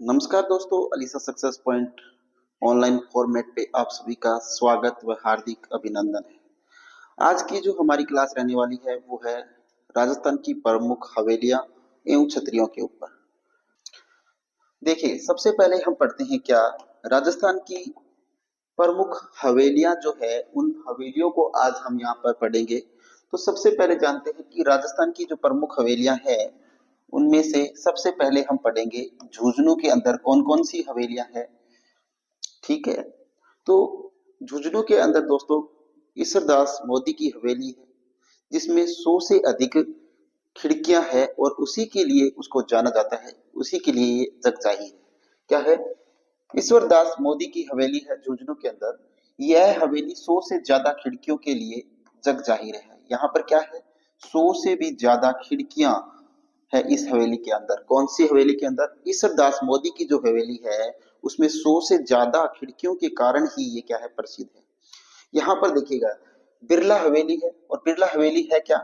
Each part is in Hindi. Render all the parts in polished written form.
नमस्कार दोस्तों, Alisa success point online format पे आप सभी का स्वागत व हार्दिक अभिनंदन है। आज की जो हमारी क्लास रहने वाली है वो है राजस्थान की प्रमुख हवेलियां एवं छतरियों के ऊपर। देखिए, सबसे पहले हम पढ़ते हैं क्या राजस्थान की प्रमुख हवेलियां जो है उन हवेलियों को आज हम यहाँ पर पढ़ेंगे। तो सबसे पहले जानते हैं कि राजस्थान की जो प्रमुख हवेलियां हैं उनमें से सबसे पहले हम पढ़ेंगे झुंझुनू के अंदर कौन कौन सी हवेलियां हैं। ठीक है, तो झुंझुनू के अंदर दोस्तों ईश्वरदास मोदी की हवेली है जिसमें 100 से अधिक खिड़कियां हैं और उसी के लिए उसको जाना जाता है, उसी के लिए ये जगजाही है। क्या है? ईश्वरदास मोदी की हवेली है झुंझुनू के अंदर। यह हवेली 100 से ज्यादा खिड़कियों के लिए जग जाहिर है। यहाँ पर क्या है? 100 से भी ज्यादा खिड़कियां है इस हवेली के अंदर। कौन सी हवेली के अंदर? ईश्वरदास मोदी की जो हवेली है उसमें 100 से ज्यादा खिड़कियों के कारण ही ये क्या है, प्रसिद्ध है। यहाँ पर देखिएगा बिरला हवेली है, और बिरला हवेली है क्या?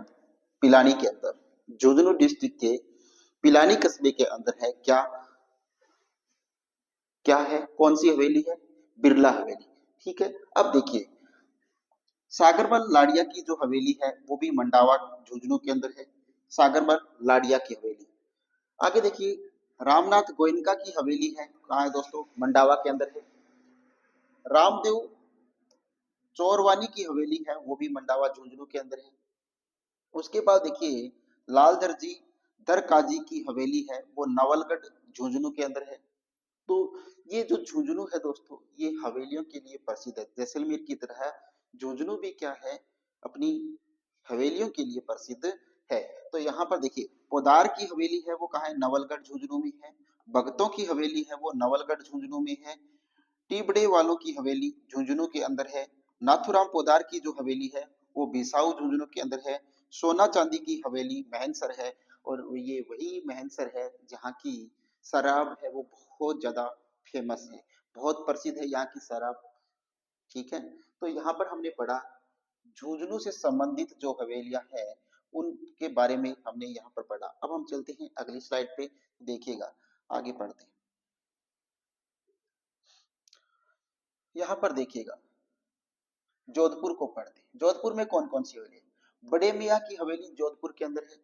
पिलानी के अंदर, झुंझुनू डिस्ट्रिक्ट के पिलानी कस्बे के अंदर है। क्या क्या है? कौन सी हवेली है? बिरला हवेली। ठीक है, अब देखिए सागरमल लाड़िया की जो हवेली है वो भी मंडावा झुंझुनू के अंदर है। सागरमल लाड़िया की हवेली। आगे देखिए रामनाथ गोयनका की हवेली है, कहाँ है दोस्तों? मंडावा के अंदर है। रामदेव चौरवानी की हवेली है वो भी मंडावा झुंझुनू के अंदर है। उसके बाद देखिए लाल दर्जी दर काजी की हवेली है वो नवलगढ़ झुंझुनू के अंदर है। तो ये जो झुंझुनू है दोस्तों ये हवेलियों के लिए प्रसिद्ध है। जैसलमेर की तरह झुंझुनू भी क्या है, अपनी हवेलियों के लिए प्रसिद्ध है। तो यहाँ पर देखिए पोदार की हवेली है वो कहाँ है? नवलगढ़ झुंझुनू में है। भगतों की हवेली है वो नवलगढ़ झुंझुनू में है। टीबड़े वालों की हवेली झुंझुनू के अंदर है। नाथूराम पोदार की जो हवेली है वो बिसाऊ झुंझुनू के अंदर है। सोना चांदी की हवेली महनसर है, और ये वही महनसर है जहाँ की शराब है वो बहुत ज्यादा फेमस है, बहुत प्रसिद्ध है यहाँ की शराब। ठीक है, तो यहाँ पर हमने पढ़ा झुंझुनू से संबंधित जो हवेलियां हैं उनके बारे में हमने यहाँ पर पढ़ा। अब हम चलते हैं अगली स्लाइड पे, देखिएगा आगे पढ़ते हैं। यहाँ पर देखिएगा जोधपुर को पढ़ते हैं। जोधपुर में कौन कौन सी हवेली है? बड़े मियाँ की हवेली जोधपुर के अंदर है।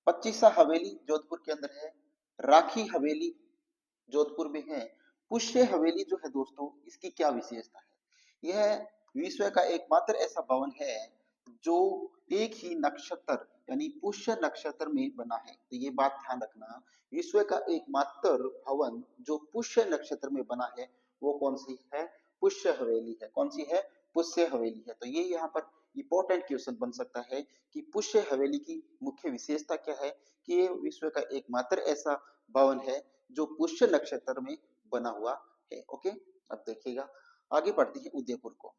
पच्चीसा हवेली जोधपुर के अंदर है। राखी हवेली जोधपुर में है। पुष्य हवेली जो है दोस्तों इसकी क्या विशेषता है? यह विश्व का एकमात्र ऐसा भवन है जो एक ही नक्षत्र यानी पुष्य नक्षत्र में बना है। तो ये बात ध्यान रखना, विश्व का एकमात्र भवन जो पुष्य नक्षत्र में बना है वो कौन सी है? पुष्य हवेली है। कौन सी है? पुष्य हवेली है। तो ये यहाँ पर इंपॉर्टेंट क्वेश्चन बन सकता है कि पुष्य हवेली की मुख्य विशेषता क्या है, कि ये विश्व का एकमात्र ऐसा भवन है जो पुष्य नक्षत्र में बना हुआ है। ओके, अब देखिएगा आगे बढ़ते हैं उदयपुर को।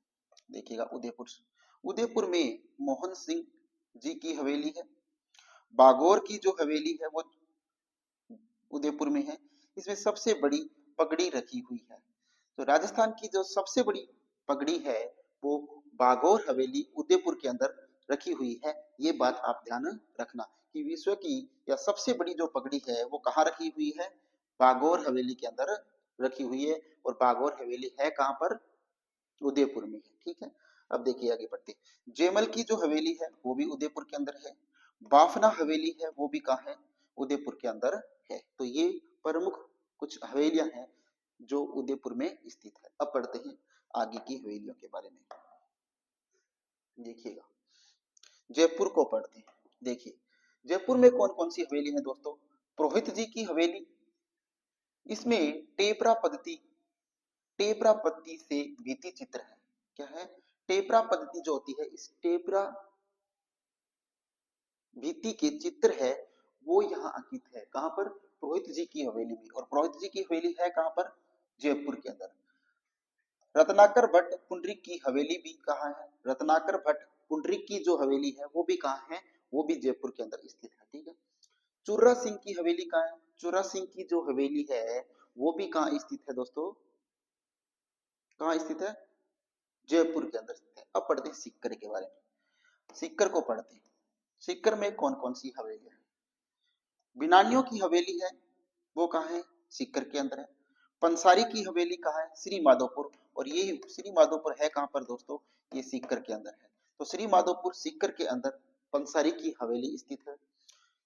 देखिएगा उदयपुर, उदयपुर में मोहन सिंह जी की हवेली है। बागौर की जो हवेली है वो उदयपुर में है। इसमें सबसे बड़ी पगड़ी रखी हुई है। तो राजस्थान की जो सबसे बड़ी पगड़ी है वो बागौर हवेली उदयपुर के अंदर रखी हुई है। ये बात आप ध्यान रखना कि विश्व की या सबसे बड़ी जो पगड़ी है वो कहाँ रखी हुई है? बागौर हवेली के अंदर रखी हुई है। और बागौर हवेली है कहाँ पर? उदयपुर में है। ठीक है, अब देखिए आगे बढ़ते हैं। जेमल की जो हवेली है वो भी उदयपुर के अंदर है। बाफना हवेली है वो भी कहाँ है? उदयपुर के अंदर है। तो ये प्रमुख कुछ हवेलियां हैं जो उदयपुर में स्थित है। अब पढ़ते हैं आगे की हवेलियों के बारे में। देखिएगा जयपुर को पढ़ते हैं। देखिए जयपुर में कौन कौन सी हवेली है दोस्तों? पुरोहित जी की हवेली, इसमें टेपरा पद्धति, टेपरा पद्धति से भित्ति चित्र है। क्या है? टेपरा पद्धति जो होती है, इस टेपरा भित्ति के चित्र है वो यहाँ अंकित है। कहाँ पर? पुरोहित जी की हवेली में। और पुरोहित जी की हवेली है कहाँ पर? जयपुर के अंदर। रत्नाकर भट्ट पुंडरीक की हवेली भी कहाँ है? रत्नाकर भट्ट पुंडरीक की जो हवेली है वो भी कहाँ है? वो भी जयपुर के अंदर स्थित है। ठीक है, चुर्रा सिंह की हवेली कहाँ है? चुर्रा सिंह की जो हवेली है वो भी कहाँ स्थित है दोस्तों? कहाँ स्थित है? जयपुर के अंदर स्थित है। अब पढ़ते हैं सीकर के बारे में। सीकर को पढ़ते हैं। सीकर में कौन कौन सी हवेली है? बिनानियों की हवेली है वो कहाँ है? सीकर के अंदर है। पंसारी की हवेली कहाँ है? श्री माधोपुर। और ये श्री माधोपुर है कहाँ पर दोस्तों? ये सीकर के अंदर है। तो श्री माधोपुर सीकर के अंदर पंसारी की हवेली स्थित है।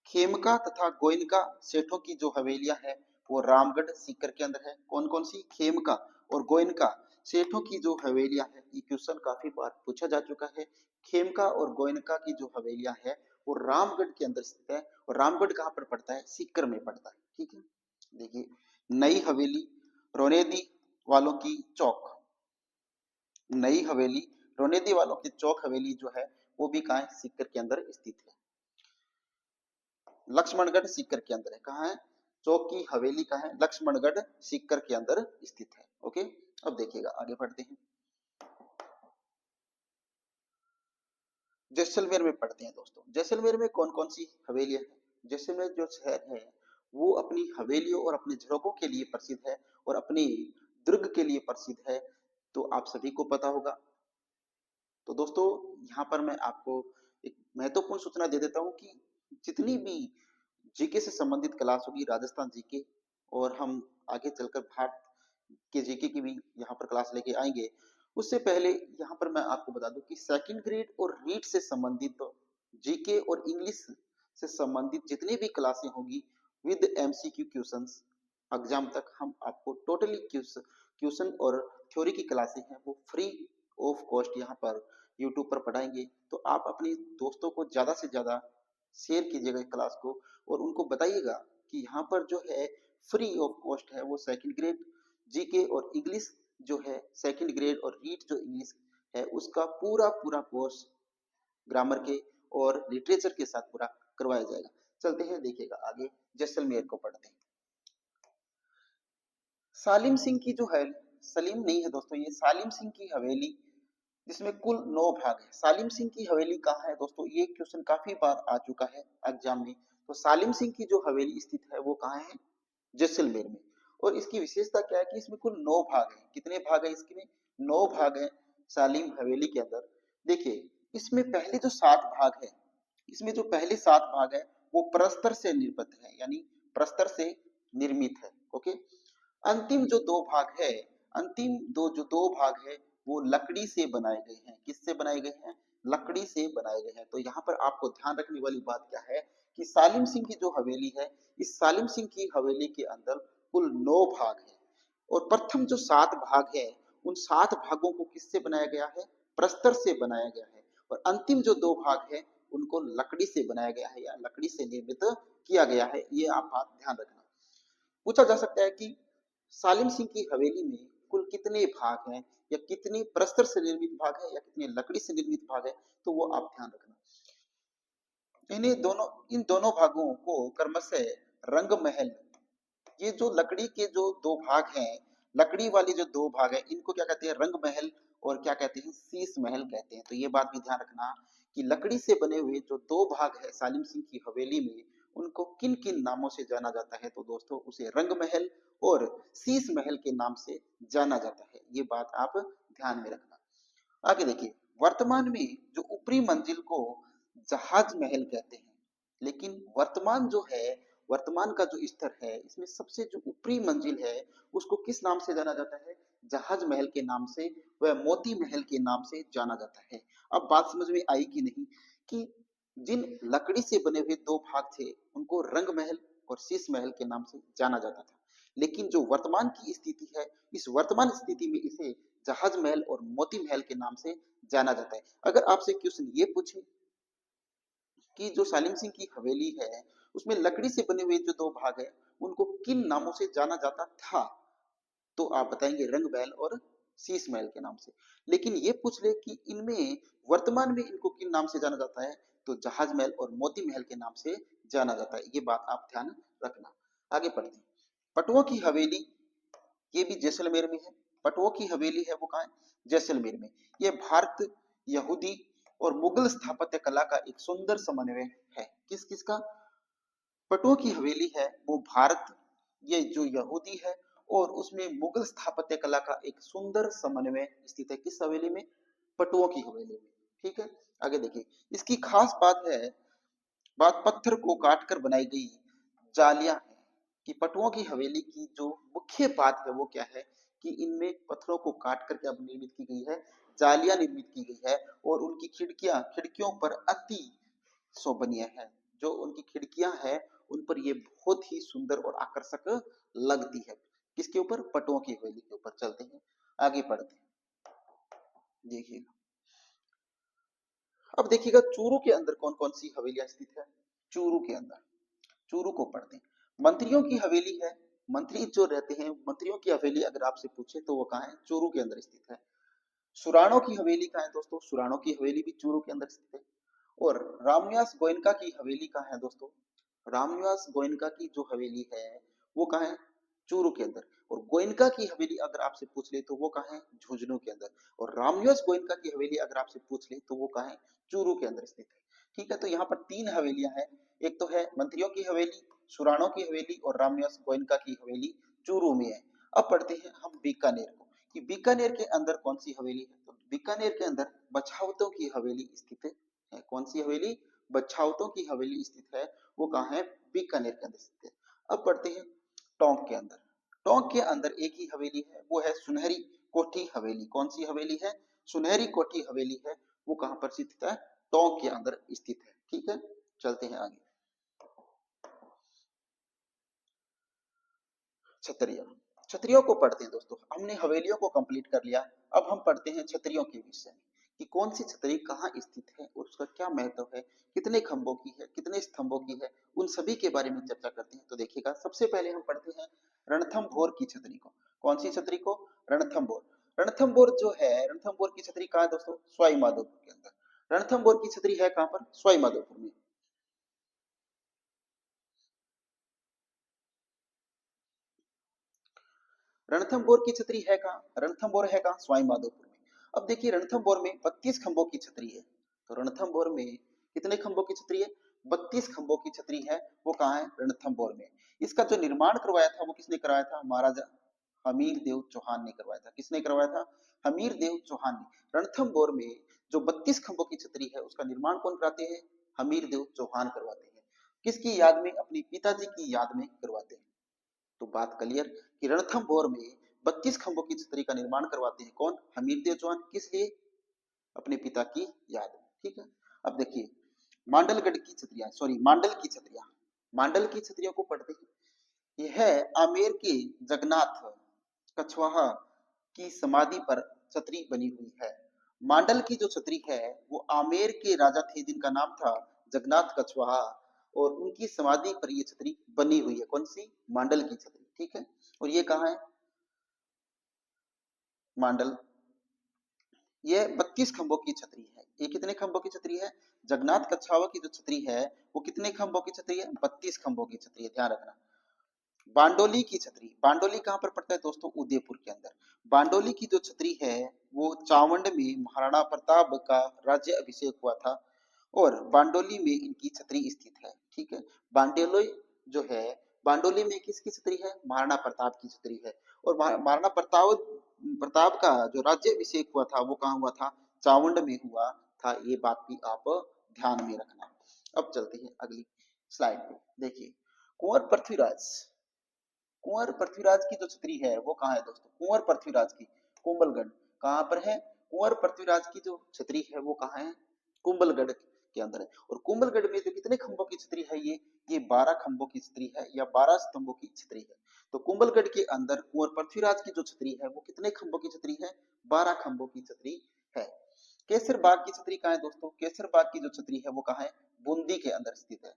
खेमका तथा गोयनका सेठों की जो हवेलियां हैं वो रामगढ़ सीकर के अंदर है। कौन कौन सी? खेमका और गोयनका सेठों की जो हवेलियां हैं, ये क्वेश्चन काफी बार पूछा जा चुका है। खेमका और गोयनका की जो हवेलियां हैं वो रामगढ़ के अंदर स्थित है। और रामगढ़ कहाँ पर पड़ता है? सीकर में पड़ता है। ठीक है, देखिए नई हवेली रोनेदी वालों की चौक, नई हवेली रोनेदी वालों की चौक हवेली जो है वो भी कहाँ है? सीकर के अंदर स्थित है। लक्ष्मणगढ़ सीकर के अंदर है। कहाँ है? चौक की हवेली कहाँ है? लक्ष्मणगढ़ सीकर के अंदर स्थित है। ओके, अब देखिएगा आगे बढ़ते हैं। जैसलमेर में पढ़ते हैं दोस्तों। जैसलमेर में कौन कौन सी हवेलियां हैं? जैसलमेर जो शहर है वो अपनी हवेलियों और अपने झरोकों के लिए प्रसिद्ध है और अपने दुर्ग के लिए प्रसिद्ध है। तो आप सभी को पता होगा। तो दोस्तों यहाँ पर मैं आपको एक महत्वपूर्ण सूचना दे देता हूँ कि जितनी भी जीके से संबंधित क्लास होगी, राजस्थान जीके, और हम आगे चलकर भारत के जीके की भी यहाँ पर क्लास लेके आएंगे, उससे पहले यहाँ पर मैं आपको बता दूं कि सेकंड ग्रेड और रीड से संबंधित जीके और इंग्लिश से संबंधित जितनी भी क्लासें होगी विद एमसीक्यू क्वेश्चंस, एग्जाम तक हम आपको टोटली क्वेश्चन और थ्योरी की क्लासें हैं वो फ्री ऑफ कॉस्ट यहाँ पर यूट्यूब पर पढ़ाएंगे। तो आप अपने दोस्तों को ज्यादा से ज्यादा शेयर कीजिएगा क्लास को और उनको बताइएगा कि यहाँ पर जो है फ्री ऑफ कॉस्ट है वो सेकंड ग्रेड जीके और इंग्लिश जो है, सेकंड ग्रेड और रीड जो इंग्लिश है उसका पूरा पूरा कोर्स ग्रामर के और लिटरेचर के साथ पूरा करवाया जाएगा। चलते हैं, देखिएगा आगे जैसलमेर को पढ़ते हैं। सालिम सिंह की जो है, सलीम नहीं है दोस्तों, ये सालिम सिंह की हवेली जिसमें कुल 9 भाग है। सालिम सिंह की हवेली कहाँ है दोस्तों? ये क्वेश्चन काफी बार आ चुका है एग्जाम में। तो सालिम सिंह की जो हवेली स्थित है वो कहाँ है? जैसलमेर में। और इसकी विशेषता क्या है कि इसमें कुल 9 भाग हैं। कितने भाग है इसमें? 9 भाग हैं सालिम हवेली के अंदर। देखिए इसमें पहले जो 7 भाग है, इसमें जो पहले 7 भाग है वो प्रस्तर से निर्मित है, यानी प्रस्तर से निर्मित है। ओके, अंतिम जो 2 भाग है, अंतिम जो 2 भाग है वो लकड़ी से बनाए गए हैं। किससे बनाए गए हैं? लकड़ी से बनाए गए हैं। तो यहाँ पर आपको ध्यान रखने वाली बात क्या है कि सालिम सिंह की जो हवेली है, इस सालिम सिंह की हवेली के अंदर कुल 9 भाग है और प्रथम जो 7 भाग है उन 7 भागों को किससे बनाया गया है? प्रस्तर से बनाया गया है। और अंतिम जो 2 भाग है उनको लकड़ी से बनाया गया है या लकड़ी से निर्मित किया गया है। ये आप बात ध्यान रखना। पूछा जा सकता है कि सालिम सिंह की हवेली में कुल कितने भाग हैं या कितने प्रस्तर से निर्मित भाग है या कितने लकड़ी से निर्मित भाग है, तो वो आप ध्यान रखना। इन दोनों भागों को क्रमशः रंग महल, ये जो लकड़ी के जो 2 भाग हैं, लकड़ी वाले जो 2 भाग हैं इनको क्या कहते हैं? रंग महल। और क्या कहते हैं? शीश महल कहते हैं। तो ये बात भी ध्यान रखना कि लकड़ी से बने हुए जो 2 भाग है सालिम सिंह की हवेली में उनको किन किन नामों से जाना जाता है? तो दोस्तों उसे रंग महल और शीश महल के नाम से जाना जाता है। ये बात आप ध्यान में रखना। आगे देखिए, वर्तमान में जो ऊपरी मंजिल को जहाज महल कहते हैं, लेकिन वर्तमान जो है, वर्तमान का जो स्तर है इसमें सबसे जो ऊपरी मंजिल है उसको किस नाम से जाना जाता है? जहाज महल के नाम से व मोती महल के नाम से जाना जाता है। अब बात समझ में आई कि नहीं कि जिन लकड़ी से बने हुए 2 भाग थे उनको रंग महल और शीश महल के नाम से जाना जाता था, लेकिन जो वर्तमान की स्थिति है इस वर्तमान स्थिति में इसे जहाज महल और मोती महल के नाम से जाना जाता है। अगर आपसे क्वेश्चन ये पूछे कि जो सालिम सिंह की हवेली है उसमें लकड़ी से बने हुए जो 2 भाग है उनको किन नामों से जाना जाता था, तो आप बताएंगे रंग महल और शीश महल के नाम से। लेकिन ये पूछ ले कि इनमें वर्तमान में इनको किन नाम से जाना जाता है, तो जहाज महल और मोती महल के नाम से जाना जाता है। ये बात आप ध्यान रखना। आगे बढ़ते हैं। पटुओं की हवेली, ये भी जैसलमेर में है। पटुओं की हवेली है वो कहाँ है? जैसलमेर में। ये भारत, यहूदी और मुगल स्थापत्य कला का एक सुंदर समन्वय है। किस किस का? पटुओं की हवेली है वो भारत, ये जो यहूदी है और उसमें मुगल स्थापत्य कला का एक सुंदर समन्वय स्थित है। किस हवेली में? पटुओं की हवेली में। ठीक है, आगे देखिए। इसकी खास बात है, बात पत्थर को काट कर बनाई गई जालियां हैं। कि पटुओं की हवेली की जो मुख्य बात है वो क्या है कि इनमें पत्थरों को काट करके अब निर्मित की गई है, जालियां निर्मित की गई है और उनकी खिड़कियों पर अति शोभनीय है। जो उनकी खिड़कियां हैं उन पर ये बहुत ही सुंदर और आकर्षक लगती है। किसके ऊपर? पटुओं की हवेली के ऊपर। चलते हैं आगे पढ़ते हैं। देखिएगा, अब देखिएगा चूरू के अंदर कौन कौन सी हवेलियां स्थित है। चूरू के अंदर, चूरू को पढ़ते हैं। मंत्रियों की हवेली है। मंत्री जो रहते हैं, मंत्रियों की हवेली अगर आपसे पूछे तो वो कहाँ है? चूरू के अंदर स्थित है। सुराणों की हवेली कहाँ है दोस्तों? सुराणों की हवेली भी चूरू के अंदर स्थित है। और रामनिवास गोयनका की हवेली कहाँ है दोस्तों? रामनिवास गोयनका की जो हवेली है वो कहाँ है? चूरू के अंदर। और गोयनका की हवेली अगर आपसे पूछ ले तो वो कहाँ है? झुंझुनू के अंदर। और रामनिवास गोयनका की हवेली अगर आपसे पूछ ले तो वो कहाँ है? चूरू के अंदर स्थित है। ठीक है, तो यहाँ पर तीन हवेलियां हैं। एक तो है मंत्रियों की हवेली, सुराणों की हवेली और रामनिवास गोयनका की हवेली चूरू में है। अब पढ़ते हैं हम बीकानेर को कि बीकानेर के अंदर कौन सी हवेली है। तो बीकानेर के अंदर बछावतों की हवेली स्थित है। कौन सी हवेली? बछावतों की हवेली स्थित है। वो कहाँ है? बीकानेर के अंदर स्थित है। अब पढ़ते हैं टोंक के अंदर। टोंक के अंदर एक ही हवेली है, वो है सुनहरी कोठी हवेली। कौन सी हवेली है? सुनहरी कोठी हवेली है। वो कहाँ पर स्थित है? टोंक के अंदर स्थित है। ठीक है, चलते हैं आगे। छतरिया, छतरियों को पढ़ते हैं दोस्तों। हमने हवेलियों को कंप्लीट कर लिया। अब हम पढ़ते हैं छतरियों के विषय में कि कौन सी छतरी कहाँ स्थित है और उसका क्या महत्व है, कितने खंभों की है, कितने स्तंभों की है, उन सभी के बारे में चर्चा करते हैं। तो देखिएगा, सबसे पहले हम पढ़ते हैं रणथंभौर की छतरी को। कौन सी छतरी को? रणथंभौर। रणथंभौर जो है, रणथंभौर की छतरी कहाँ है दोस्तों? सवाई माधोपुर के अंदर। रणथंभौर की छतरी है कहाँ पर? सवाई माधोपुर में। रणथंभौर की छतरी है कहाँ? रणथंभौर है कहाँ? सवाई माधोपुर में। अब देखिए रणथंभौर में 32 खंभों की छतरी है। तो रणथंभौर में कितने खंभों की छतरी है? 32 खंभों की छतरी है। वो कहाँ है? रणथंभौर में। इसका जो निर्माण करवाया था वो किसने कराया था? महाराजा हमीर देव चौहान ने करवाया था। किसने करवाया था? हमीर देव चौहान ने। रणथंभौर में जो 32 खंभों की छतरी है उसका निर्माण कौन कराते हैं? हमीर देव चौहान करवाते हैं। किसकी याद में? अपने पिताजी की याद में करवाते हैं। तो बात क्लियर कि रणथंभौर में 32 खंभों की छतरी का निर्माण करवाते हैं कौन? हमीरदेव चौहान। किस लिए? अपने पिता की याद में। ठीक है, अब देखिए मांडलगढ़ की छतरियां, सॉरी मांडल की छतरियां। मांडल की छतरियों को पढ़ते हैं। यह है आमेर के जगन्नाथ कछवाहा की समाधि पर छतरी बनी हुई है। मांडल की जो छतरी है वो आमेर के राजा थे जिनका नाम था जगन्नाथ कछवाहा, और उनकी समाधि पर ये छतरी बनी हुई है। कौन सी? मांडल की छतरी। ठीक है, और ये कहाँ है? मांडल। ये 32 खंभों की छतरी है। ये कितने खंभों की छतरी है? जगन्नाथ कछावा की जो छतरी है वो कितने खंभों की छतरी है? 32 खंभों की छतरी है, ध्यान रखना। बांडोली की छतरी, बांडोली कहाँ पर पड़ता है दोस्तों? उदयपुर के अंदर। बांडोली की जो छतरी है वो चावंड में महाराणा प्रताप का राज्य अभिषेक हुआ था और बांडोली में इनकी छतरी स्थित है। ठीक है, बांडोली जो है, बांडोली में किसकी छतरी है? महाराणा प्रताप की छतरी है। और महाराणा प्रताप प्रताप का जो राज्य अभिषेक हुआ था वो कहाँ हुआ था? चावंड में हुआ था। ये बात भी आप ध्यान में रखना। अब चलते हैं अगली स्लाइड पे। देखिए कुंवर पृथ्वीराज, कुंवर पृथ्वीराज की जो छतरी है वो कहाँ है दोस्तों? कुंवर पृथ्वीराज की कुंभलगढ़। कहाँ पर है? कुंवर पृथ्वीराज की जो छतरी है वो कहाँ है? कुंभलगढ़ के अंदर है। और कुंभलगढ़ में जो कितने खंभों की छतरी है ये 12 खंभों की छतरी है या 12 स्तंभों की छतरी है। तो कुंभलगढ़ के अंदर कुंवर पृथ्वीराज की जो छतरी है वो कितने खंभों की छतरी है? 12 खंभों की छतरी है। केसर बाग की छतरी कहाँ है दोस्तों? केसर बाग की जो छतरी है वो कहाँ है? बूंदी के अंदर स्थित है।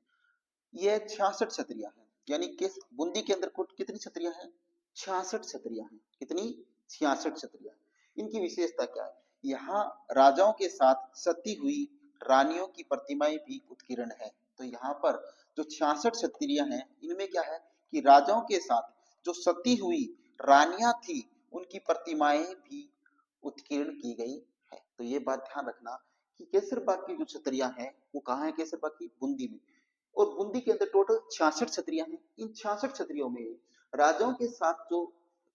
ये 66 छतरियां हैं। यानी कि बूंदी के अंदर कुल कितनी छतरियां हैं? 66 छतरियां हैं। कितनी? 66 छतरियां। इनकी विशेषता क्या है? यहाँ राजाओं के साथ सती हुई रानियों की प्रतिमाएं भी उत्कीर्ण है। तो यहाँ पर जो 66 छतरियां हैं इनमें क्या है कि राजाओं के साथ जो सती हुई रानियां थी उनकी प्रतिमाएं भी उत्कीर्ण की गई है। तो ये बात ध्यान रखना कि केसरबाग की जो छतरियां हैं वो कहाँ है? केसरबाग की बूंदी में। और बूंदी के अंदर टोटल 66 छतरियां हैं। इन 66 छतरियों में राजाओं के साथ जो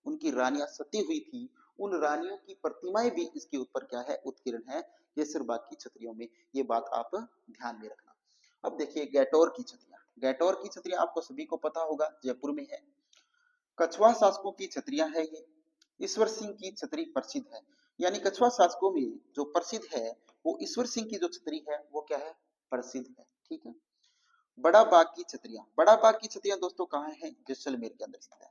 उनकी रानियां सती हुई थी उन रानियों की प्रतिमाएं भी इसके ऊपर क्या है? उत्कीर्ण है केसरबाग की छतरियों में। ये बात आप ध्यान में रखना। अब देखिए गैटोर की छतरियां। गैटोर की छतरियां आपको सभी को पता होगा, जयपुर में है। कछुआ शासकों की छतरियां है ये। ईश्वर सिंह की छतरी प्रसिद्ध है, यानी कछुआ शासकों में जो प्रसिद्ध है वो ईश्वर सिंह की जो छतरी है वो क्या है, प्रसिद्ध है। ठीक है। बड़ा बाग की छतरियां, बड़ा बाग की छतरियां दोस्तों कहाँ है, जैसलमेर के अंदर स्थित है।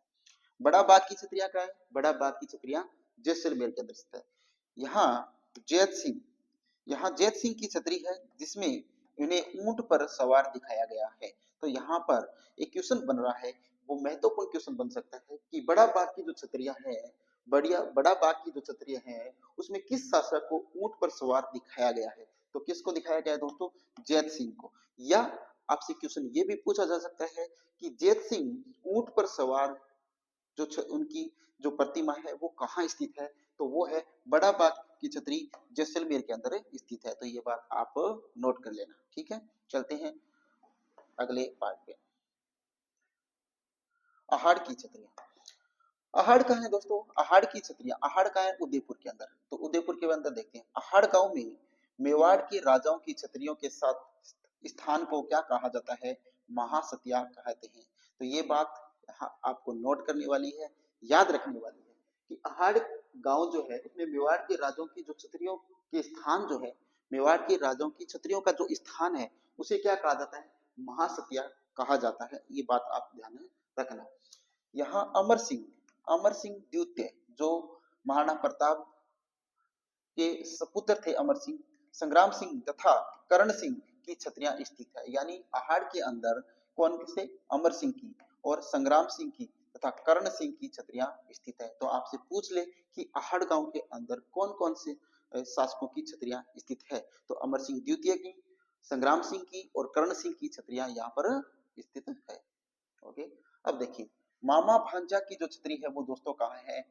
बड़ा बाग की छतरियां कहाँ है, बड़ा बाग की छतरियां जैसलमेर के अंदर स्थित है। यहाँ जैत सिंह, यहाँ जैत सिंह की छतरी है जिसमें इन्हें ऊंट पर सवार दिखाया गया है। तो यहाँ पर एक क्वेश्चन बन रहा है, वो महत्वपूर्ण क्वेश्चन बन सकता है कि बड़ा बाग की जो छतरियां है, बड़ा बाग की जो छतरियां हैं उसमें किस शासक को ऊंट पर सवार दिखाया गया है। तो किसको दिखाया गया है दोस्तों, जैत सिंह को। या आपसे क्वेश्चन ये भी पूछा जा सकता है कि जैत सिंह ऊंट पर सवार उनकी जो प्रतिमा है वो कहाँ स्थित है, तो वो है बड़ा बाग की छतरी जैसलमेर के अंदर स्थित है। तो ये बात आप नोट कर लेना। ठीक है, चलते हैं अगले पार्ट पे। अहाड़ की छतरियां, अहाड़ कहाँ है दोस्तों, अहाड़ की छतरियां, अहाड़ कहाँ है, उदयपुर के अंदर। तो उदयपुर के अंदर देखते हैं, अहाड़ गांव में मेवाड़ के राजाओं की छतरियों के साथ स्थान को क्या कहा जाता है, महासतिया कहते हैं। तो ये बात यहाँ आपको नोट करने वाली है, याद रखने वाली है कि अहाड़ गांव जो है उसमें मेवाड़ के राजाओं की जो छतरियों के स्थान जो है, मेवाड़ के राजाओं की छतरियों का जो स्थान है उसे क्या कहा जाता है, महासतिया कहा जाता है। ये बात आप ध्यान में रखना। यहाँ अमर सिंह द्वितीय जो महाराणा प्रताप के सपुत्र थे, अमर सिंह, संग्राम सिंह तथा करण सिंह की छतरियां स्थित है। यानी अहाड़ के अंदर कौन से, अमर सिंह की और संग्राम सिंह की तथा करण सिंह की छतरियां स्थित है। तो आपसे पूछ ले कि अहाड़ गांव के अंदर कौन कौन से शासकों की छतरियां स्थित है, तो अमर सिंह द्वितीय की, संग्राम सिंह की और कर्ण सिंह की छतरियां यहाँ पर स्थित है। ओके, अब देखिए मामा भांजा की जो छतरी है वो दोस्तों कहाँ है,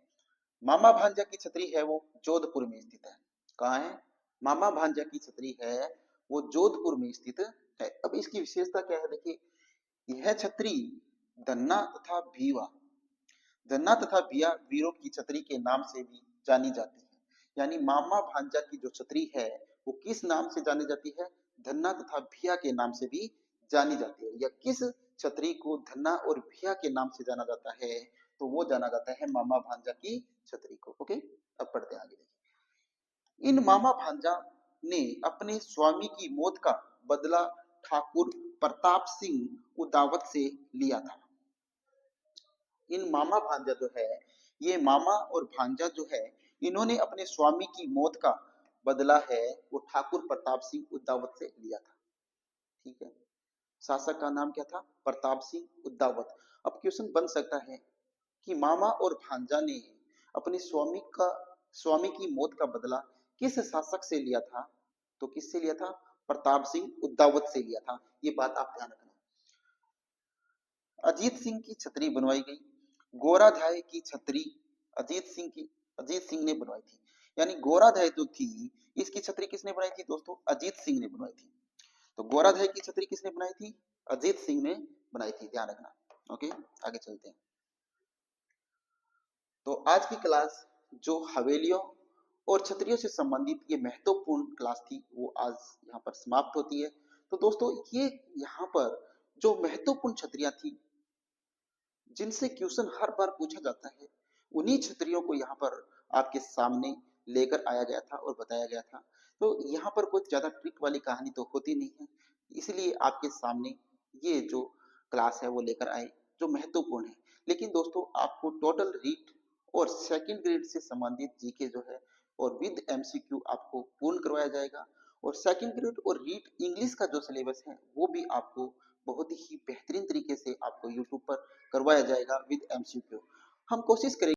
मामा भांजा की छतरी है वो जोधपुर में स्थित है। कहाँ है, मामा भांजा की छतरी है वो जोधपुर में स्थित है। अब इसकी विशेषता क्या है, देखिए यह छतरी धन्ना तथा भीवा, धन्ना तथा भिया वीरों की छतरी के नाम से भी जानी जाती है। यानी मामा भांजा की जो छतरी है वो किस नाम से जानी जाती है, धन्ना तथा भिया के नाम से भी जानी जाती है। या किस छतरी को धन्ना और भिया के नाम से जाना जाता है, तो वो जाना जाता है मामा भांजा की छतरी को। ओके, अब पढ़ते हैं आगे। इन मामा भांजा ने अपने स्वामी की मौत का बदला ठाकुर प्रताप सिंह उदावत से लिया था। इन मामा भांजा जो है, ये मामा और भांजा जो है, इन्होंने अपने स्वामी की मौत का बदला है वो ठाकुर प्रताप सिंह उदावत से लिया था। ठीक है, शासक का नाम क्या था, प्रताप सिंह उदावत। अब क्वेश्चन बन सकता है कि मामा और भांजा ने अपने स्वामी की मौत का बदला किस शासक से लिया था, तो किससे लिया था, प्रताप सिंह उदावत से लिया था। ये बात आप ध्यान रखना। अजीत सिंह की छतरी बनवाई गई, गोराधाय की छतरी अजीत सिंह ने बनवाई थी। यानी गोराधाय जो थी इसकी छतरी किसने बनाई थी दोस्तों, अजीत सिंह ने बनवाई थी। तो गोराधाय की छतरी किसने बनाई थी, अजीत सिंह ने बनाई थी, ध्यान रखना। ओके, आगे चलते हैं। तो आज की क्लास जो हवेलियों और छतरियों से संबंधित ये महत्वपूर्ण क्लास थी वो आज यहाँ पर समाप्त होती है। तो दोस्तों ये यहाँ पर जो महत्वपूर्ण छतरियां थी जिनसे क्वेश्चन हर बार पूछा जाता है, उन्हीं छतरियों को यहाँ पर आपके सामने लेकर आया गया था और बताया गया था। तो यहाँ पर कुछ ज्यादा ट्रिक वाली कहानी तो होती नहीं है, इसलिए आपके सामने ये जो क्लास है वो लेकर आए जो महत्वपूर्ण है। लेकिन दोस्तों आपको टोटल रीट और सेकंड ग्रेड से संबंधित जीके जो है और विद एमसीक्यू आपको पूर्ण करवाया जाएगा। और सेकंड ग्रेड और रीट इंग्लिश का जो सिलेबस है वो भी आपको बहुत ही बेहतरीन तरीके से आपको यूट्यूब पर करवाया जाएगा विद एमसीक्यू। हम कोशिश करेंगे